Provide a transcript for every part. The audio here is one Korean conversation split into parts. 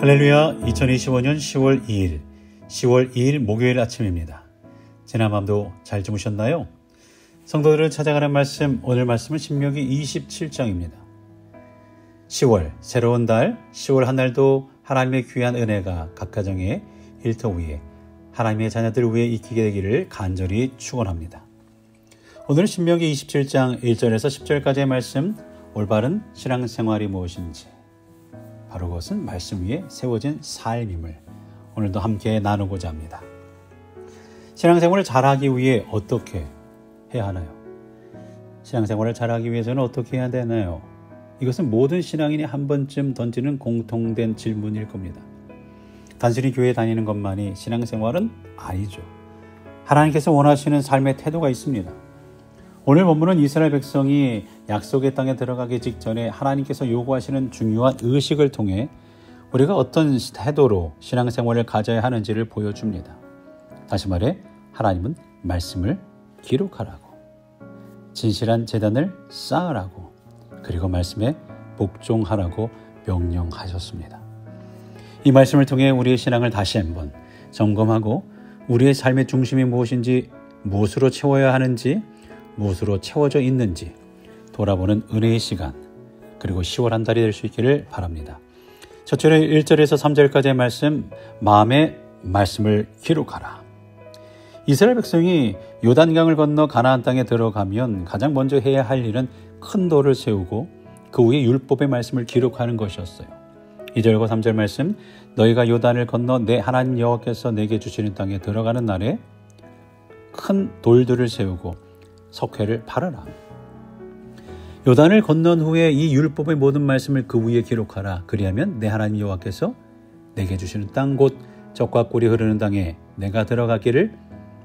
할렐루야. 2025년 10월 2일 목요일 아침입니다. 지난 밤도 잘 주무셨나요? 성도들을 찾아가는 말씀, 오늘 말씀은 신명기 27장입니다. 10월 새로운 달, 10월 한 날도 하나님의 귀한 은혜가 각 가정의 일터 위에, 하나님의 자녀들 위에 있게 되기를 간절히 축원합니다. 오늘은 신명기 27장 1절에서 10절까지의 말씀, 올바른 신앙생활이 무엇인지, 바로 그것은 말씀 위에 세워진 삶임을 오늘도 함께 나누고자 합니다. 신앙생활을 잘하기 위해 어떻게 해야 하나요? 신앙생활을 잘하기 위해서는 어떻게 해야 되나요? 이것은 모든 신앙인이 한 번쯤 던지는 공통된 질문일 겁니다. 단순히 교회에 다니는 것만이 신앙생활은 아니죠. 하나님께서 원하시는 삶의 태도가 있습니다. 오늘 본문은 이스라엘 백성이 약속의 땅에 들어가기 직전에 하나님께서 요구하시는 중요한 의식을 통해 우리가 어떤 태도로 신앙생활을 가져야 하는지를 보여줍니다. 다시 말해 하나님은 말씀을 기록하라고, 진실한 제단을 쌓으라고, 그리고 말씀에 복종하라고 명령하셨습니다. 이 말씀을 통해 우리의 신앙을 다시 한번 점검하고 우리의 삶의 중심이 무엇인지, 무엇으로 채워야 하는지, 무엇으로 채워져 있는지 돌아보는 은혜의 시간, 그리고 10월 한 달이 될 수 있기를 바랍니다. 첫 절에 1절에서 3절까지의 말씀, 마음의 말씀을 기록하라. 이스라엘 백성이 요단강을 건너 가나안 땅에 들어가면 가장 먼저 해야 할 일은 큰 돌을 세우고 그 위에 율법의 말씀을 기록하는 것이었어요. 2절과 3절 말씀, 너희가 요단을 건너 내 하나님 여호와께서 내게 주시는 땅에 들어가는 날에 큰 돌들을 세우고 석회를 바르라. 요단을 건넌 후에 이 율법의 모든 말씀을 그 위에 기록하라. 그리하면 내 하나님 여호와께서 내게 주시는 땅, 곧 젖과 꿀이 흐르는 땅에 내가 들어가기를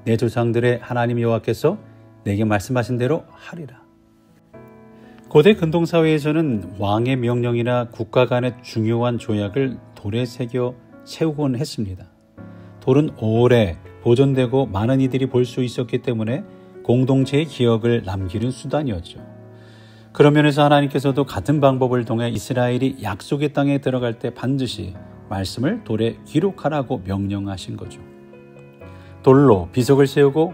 내 조상들의 하나님 여호와께서 내게 말씀하신 대로 하리라. 고대 근동사회에서는 왕의 명령이나 국가 간의 중요한 조약을 돌에 새겨 세우곤 했습니다. 돌은 오래 보존되고 많은 이들이 볼 수 있었기 때문에 공동체의 기억을 남기는 수단이었죠. 그런 면에서 하나님께서도 같은 방법을 통해 이스라엘이 약속의 땅에 들어갈 때 반드시 말씀을 돌에 기록하라고 명령하신 거죠. 돌로 비석을 세우고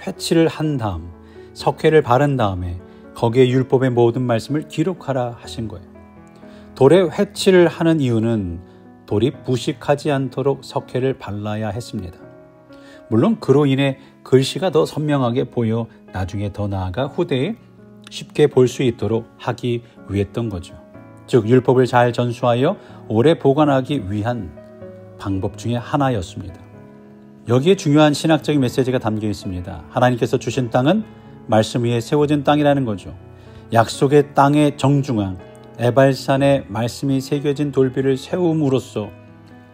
회칠을 한 다음 석회를 바른 다음에 거기에 율법의 모든 말씀을 기록하라 하신 거예요. 돌에 회칠을 하는 이유는 돌이 부식하지 않도록 석회를 발라야 했습니다. 물론 그로 인해 글씨가 더 선명하게 보여 나중에 더 나아가 후대에 쉽게 볼 수 있도록 하기 위했던 거죠. 즉 율법을 잘 전수하여 오래 보관하기 위한 방법 중에 하나였습니다. 여기에 중요한 신학적인 메시지가 담겨 있습니다. 하나님께서 주신 땅은 말씀 위에 세워진 땅이라는 거죠. 약속의 땅의 정중앙 에발산에 말씀이 새겨진 돌비를 세움으로써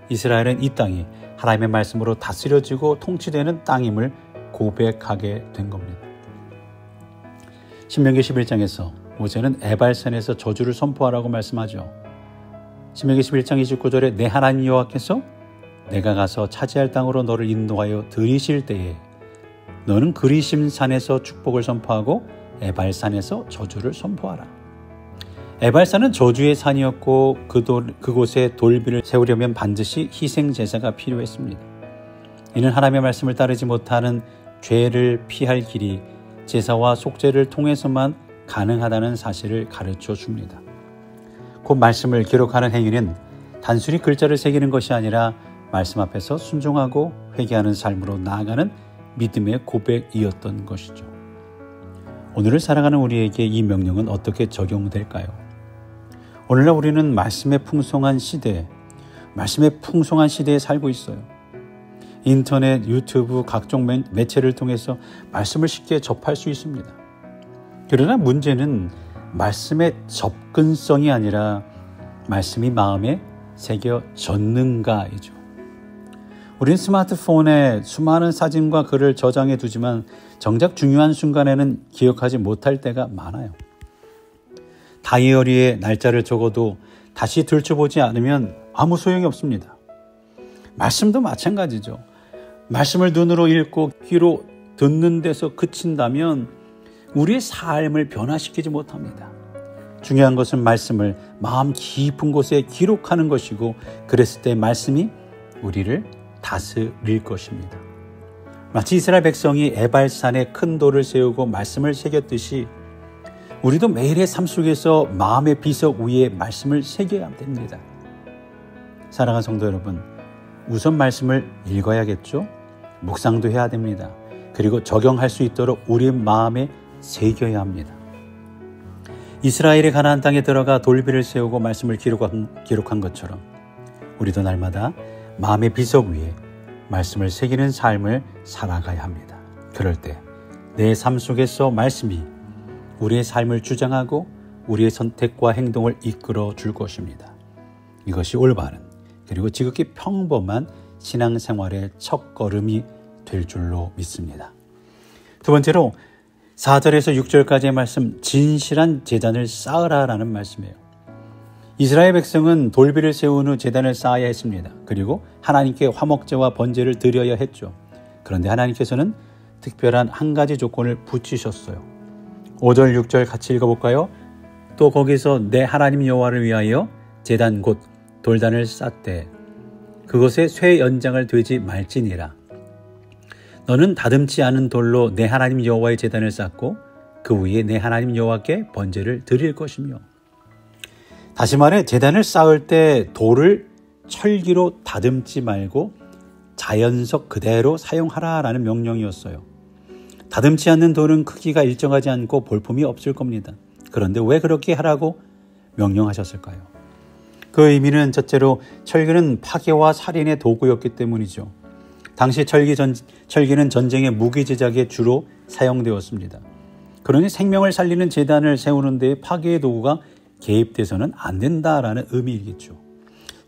이스라엘은 이 땅이 하나님의 말씀으로 다스려지고 통치되는 땅임을 고백하게 된 겁니다. 신명기 11장에서 모세는 에발산에서 저주를 선포하라고 말씀하죠. 신명기 11장 29절에 내 하나님 여호와께서 내가 가서 차지할 땅으로 너를 인도하여 들이실 때에 너는 그리심 산에서 축복을 선포하고 에발산에서 저주를 선포하라. 에발산은 저주의 산이었고 그곳에 돌비를 세우려면 반드시 희생 제사가 필요했습니다. 이는 하나님의 말씀을 따르지 못하는 죄를 피할 길이 제사와 속죄를 통해서만 가능하다는 사실을 가르쳐 줍니다. 곧 말씀을 기록하는 행위는 단순히 글자를 새기는 것이 아니라 말씀 앞에서 순종하고 회개하는 삶으로 나아가는 믿음의 고백이었던 것이죠. 오늘을 살아가는 우리에게 이 명령은 어떻게 적용될까요? 오늘날 우리는 말씀의 풍성한 시대에 살고 있어요. 인터넷, 유튜브, 각종 매체를 통해서 말씀을 쉽게 접할 수 있습니다. 그러나 문제는 말씀의 접근성이 아니라 말씀이 마음에 새겨졌는가이죠. 우린 스마트폰에 수많은 사진과 글을 저장해 두지만 정작 중요한 순간에는 기억하지 못할 때가 많아요. 다이어리에 날짜를 적어도 다시 들춰보지 않으면 아무 소용이 없습니다. 말씀도 마찬가지죠. 말씀을 눈으로 읽고 귀로 듣는 데서 그친다면 우리의 삶을 변화시키지 못합니다. 중요한 것은 말씀을 마음 깊은 곳에 기록하는 것이고, 그랬을 때 말씀이 우리를 다스릴 것입니다. 마치 이스라엘 백성이 에발산에 큰 돌을 세우고 말씀을 새겼듯이 우리도 매일의 삶 속에서 마음의 비석 위에 말씀을 새겨야 됩니다. 사랑하는 성도 여러분, 우선 말씀을 읽어야겠죠? 묵상도 해야 됩니다. 그리고 적용할 수 있도록 우리의 마음에 새겨야 합니다. 이스라엘이 가나안 땅에 들어가 돌비를 세우고 말씀을 기록한 것처럼 우리도 날마다 마음의 비석 위에 말씀을 새기는 삶을 살아가야 합니다. 그럴 때 내 삶 속에서 말씀이 우리의 삶을 주장하고 우리의 선택과 행동을 이끌어 줄 것입니다. 이것이 올바른 그리고 지극히 평범한 신앙생활의 첫걸음이 될 줄로 믿습니다. 두 번째로 4절에서 6절까지의 말씀, 진실한 제단을 쌓으라라는 말씀이에요. 이스라엘 백성은 돌비를 세운 후 제단을 쌓아야 했습니다. 그리고 하나님께 화목제와 번제를 드려야 했죠. 그런데 하나님께서는 특별한 한 가지 조건을 붙이셨어요. 5절, 6절 같이 읽어볼까요? 또 거기서 내 하나님 여호와를 위하여 제단 곧 돌단을 쌓되 그것에 쇠 연장을 되지 말지니라. 너는 다듬지 않은 돌로 내 하나님 여호와의 제단을 쌓고 그 위에 내 하나님 여호와께 번제를 드릴 것이며. 다시 말해 제단을 쌓을 때 돌을 철기로 다듬지 말고 자연석 그대로 사용하라라는 명령이었어요. 다듬지 않는 돌은 크기가 일정하지 않고 볼품이 없을 겁니다. 그런데 왜 그렇게 하라고 명령하셨을까요? 그 의미는 첫째로 철기는 파괴와 살인의 도구였기 때문이죠. 당시 철기는 전쟁의 무기 제작에 주로 사용되었습니다. 그러니 생명을 살리는 제단을 세우는 데 파괴의 도구가 개입돼서는 안 된다라는 의미이겠죠.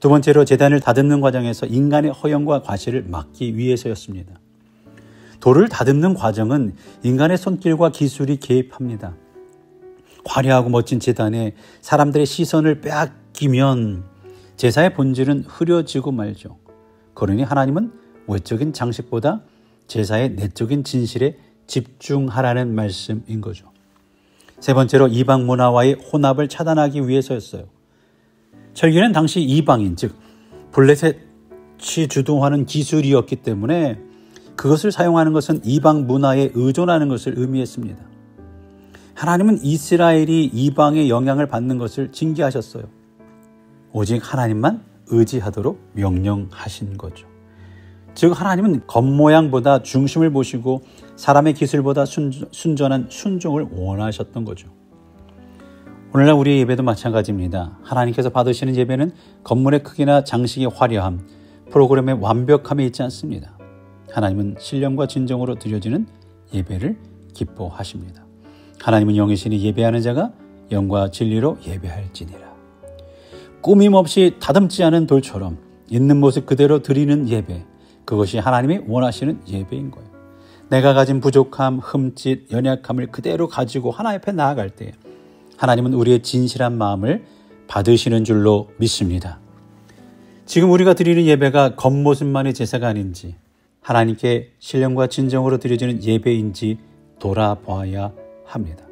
두 번째로 제단을 다듬는 과정에서 인간의 허영과 과실을 막기 위해서였습니다. 돌을 다듬는 과정은 인간의 손길과 기술이 개입합니다. 화려하고 멋진 제단에 사람들의 시선을 빼앗기면 제사의 본질은 흐려지고 말죠. 그러니 하나님은 외적인 장식보다 제사의 내적인 진실에 집중하라는 말씀인 거죠. 세 번째로 이방 문화와의 혼합을 차단하기 위해서였어요. 철기는 당시 이방인, 즉 블레셋이 주도하는 기술이었기 때문에 그것을 사용하는 것은 이방 문화에 의존하는 것을 의미했습니다. 하나님은 이스라엘이 이방의 영향을 받는 것을 징계하셨어요. 오직 하나님만 의지하도록 명령하신 거죠. 즉 하나님은 겉모양보다 중심을 보시고 사람의 기술보다 순전한 순종을 원하셨던 거죠. 오늘날 우리의 예배도 마찬가지입니다. 하나님께서 받으시는 예배는 건물의 크기나 장식의 화려함, 프로그램의 완벽함에 있지 않습니다. 하나님은 신령과 진정으로 드려지는 예배를 기뻐하십니다. 하나님은 영이시니 예배하는 자가 영과 진리로 예배할지니라. 꾸밈 없이 다듬지 않은 돌처럼 있는 모습 그대로 드리는 예배, 그것이 하나님이 원하시는 예배인 거예요. 내가 가진 부족함, 흠짓, 연약함을 그대로 가지고 하나님 앞에 나아갈 때 하나님은 우리의 진실한 마음을 받으시는 줄로 믿습니다. 지금 우리가 드리는 예배가 겉모습만의 제사가 아닌지, 하나님께 신령과 진정으로 드려지는 예배인지 돌아봐야 합니다.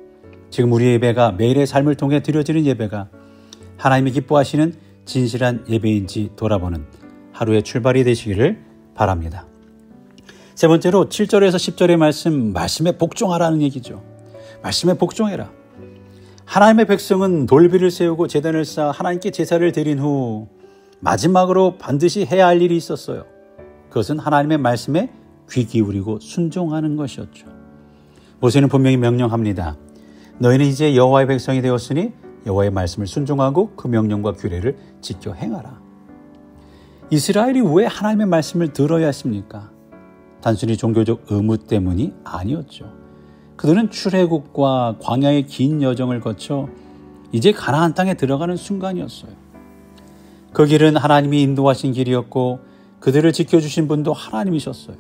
지금 우리의 예배가 매일의 삶을 통해 드려지는 예배가 하나님이 기뻐하시는 진실한 예배인지 돌아보는 하루의 출발이 되시기를 바랍니다. 세 번째로 7절에서 10절의 말씀에 복종하라는 얘기죠. 말씀에 복종해라. 하나님의 백성은 돌비를 세우고 제단을 쌓아 하나님께 제사를 드린 후 마지막으로 반드시 해야 할 일이 있었어요. 그것은 하나님의 말씀에 귀 기울이고 순종하는 것이었죠. 모세는 분명히 명령합니다. 너희는 이제 여호와의 백성이 되었으니 여호와의 말씀을 순종하고 그 명령과 규례를 지켜 행하라. 이스라엘이 왜 하나님의 말씀을 들어야 했습니까? 단순히 종교적 의무 때문이 아니었죠. 그들은 출애굽과 광야의 긴 여정을 거쳐 이제 가나안 땅에 들어가는 순간이었어요. 그 길은 하나님이 인도하신 길이었고 그들을 지켜주신 분도 하나님이셨어요.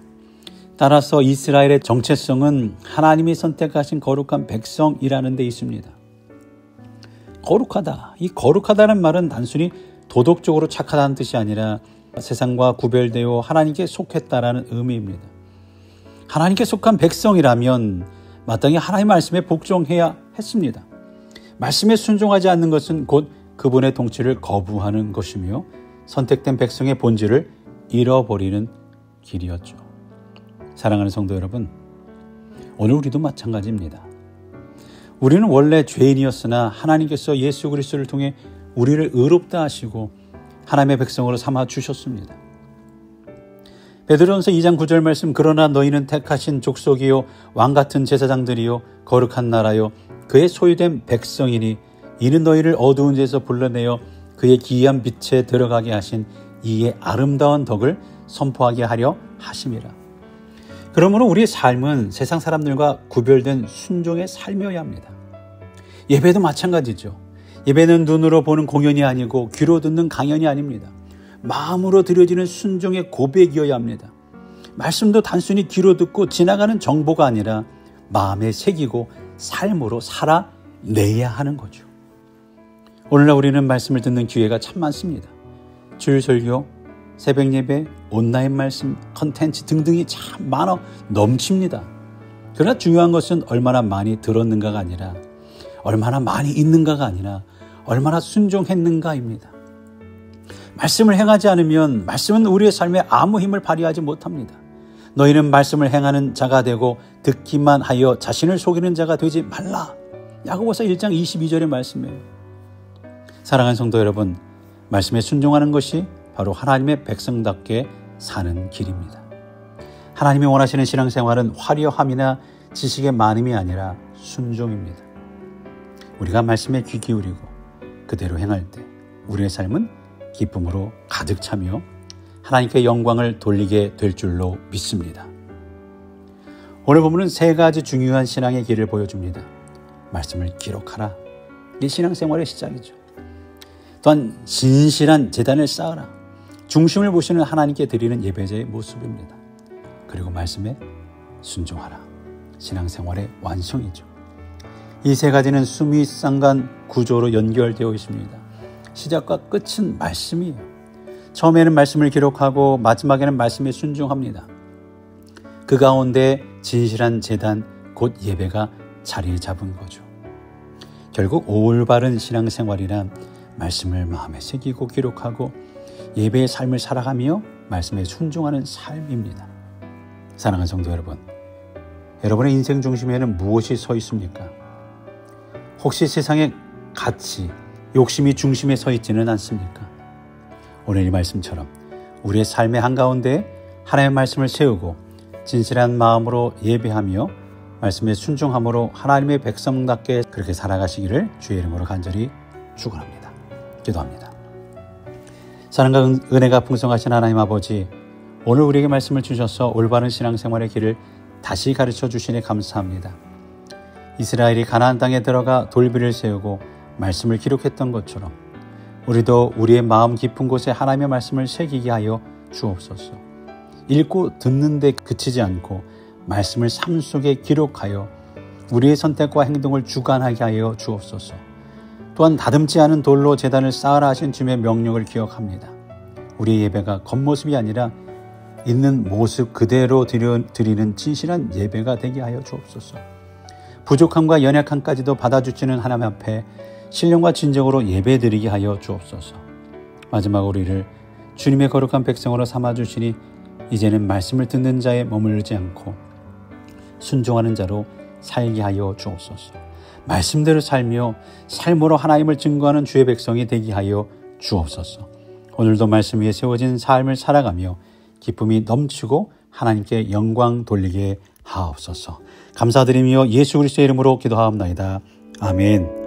따라서 이스라엘의 정체성은 하나님이 선택하신 거룩한 백성이라는 데 있습니다. 거룩하다. 이 거룩하다는 말은 단순히 도덕적으로 착하다는 뜻이 아니라 세상과 구별되어 하나님께 속했다라는 의미입니다. 하나님께 속한 백성이라면 마땅히 하나님의 말씀에 복종해야 했습니다. 말씀에 순종하지 않는 것은 곧 그분의 통치를 거부하는 것이며 선택된 백성의 본질을 잃어버리는 길이었죠. 사랑하는 성도 여러분, 오늘 우리도 마찬가지입니다. 우리는 원래 죄인이었으나 하나님께서 예수 그리스도를 통해 우리를 의롭다 하시고 하나님의 백성으로 삼아 주셨습니다. 베드로전서 2장 9절 말씀, 그러나 너희는 택하신 족속이요 왕같은 제사장들이요 거룩한 나라요 그의 소유된 백성이니 이는 너희를 어두운 데서 불러내어 그의 기이한 빛에 들어가게 하신 이의 아름다운 덕을 선포하게 하려 하심이라. 그러므로 우리의 삶은 세상 사람들과 구별된 순종의 삶이어야 합니다. 예배도 마찬가지죠. 예배는 눈으로 보는 공연이 아니고 귀로 듣는 강연이 아닙니다. 마음으로 드려지는 순종의 고백이어야 합니다. 말씀도 단순히 귀로 듣고 지나가는 정보가 아니라 마음에 새기고 삶으로 살아내야 하는 거죠. 오늘날 우리는 말씀을 듣는 기회가 참 많습니다. 주일 설교, 새벽 예배, 온라인 말씀, 컨텐츠 등등이 참 많아 넘칩니다. 그러나 중요한 것은 얼마나 많이 들었는가가 아니라 얼마나 많이 있는가가 아니라 얼마나 순종했는가입니다. 말씀을 행하지 않으면 말씀은 우리의 삶에 아무 힘을 발휘하지 못합니다. 너희는 말씀을 행하는 자가 되고 듣기만 하여 자신을 속이는 자가 되지 말라. 야고보서 1장 22절의 말씀이에요. 사랑하는 성도 여러분, 말씀에 순종하는 것이 바로 하나님의 백성답게 사는 길입니다. 하나님이 원하시는 신앙생활은 화려함이나 지식의 많음이 아니라 순종입니다. 우리가 말씀에 귀 기울이고 그대로 행할 때 우리의 삶은 기쁨으로 가득 차며 하나님께 영광을 돌리게 될 줄로 믿습니다. 오늘 본문은 세 가지 중요한 신앙의 길을 보여줍니다. 말씀을 기록하라. 이 신앙생활의 시작이죠. 또한 진실한 제단을 쌓으라. 중심을 보시는 하나님께 드리는 예배자의 모습입니다. 그리고 말씀에 순종하라. 신앙생활의 완성이죠. 이 세 가지는 수미상관 구조로 연결되어 있습니다. 시작과 끝은 말씀이에요. 처음에는 말씀을 기록하고 마지막에는 말씀에 순종합니다. 그 가운데 진실한 제단, 곧 예배가 자리 잡은 거죠. 결국 올바른 신앙생활이란 말씀을 마음에 새기고 기록하고 예배의 삶을 살아가며 말씀에 순종하는 삶입니다. 사랑하는 성도 여러분, 여러분의 인생 중심에는 무엇이 서 있습니까? 혹시 세상의 가치, 욕심이 중심에 서 있지는 않습니까? 오늘 이 말씀처럼 우리의 삶의 한가운데 하나님의 말씀을 세우고 진실한 마음으로 예배하며 말씀에 순종함으로 하나님의 백성답게 그렇게 살아가시기를 주의 이름으로 간절히 축원합니다. 기도합니다. 사랑과 은혜가 풍성하신 하나님 아버지, 오늘 우리에게 말씀을 주셔서 올바른 신앙생활의 길을 다시 가르쳐 주시니 감사합니다. 이스라엘이 가나안 땅에 들어가 돌비를 세우고 말씀을 기록했던 것처럼 우리도 우리의 마음 깊은 곳에 하나님의 말씀을 새기게 하여 주옵소서. 읽고 듣는 데 그치지 않고 말씀을 삶 속에 기록하여 우리의 선택과 행동을 주관하게 하여 주옵소서. 또한 다듬지 않은 돌로 제단을 쌓으라 하신 주님의 명령을 기억합니다. 우리의 예배가 겉모습이 아니라 있는 모습 그대로 드리는 진실한 예배가 되게 하여 주옵소서. 부족함과 연약함까지도 받아주시는 하나님 앞에 신령과 진정으로 예배드리게 하여 주옵소서. 마지막 우리를 주님의 거룩한 백성으로 삼아주시니 이제는 말씀을 듣는 자에 머물지 않고 순종하는 자로 살게 하여 주옵소서. 말씀대로 살며 삶으로 하나님을 증거하는 주의 백성이 되게 하여 주옵소서. 오늘도 말씀 위에 세워진 삶을 살아가며 기쁨이 넘치고 하나님께 영광 돌리게 하옵소서. 감사드리며 예수 그리스도의 이름으로 기도하옵나이다. 아멘.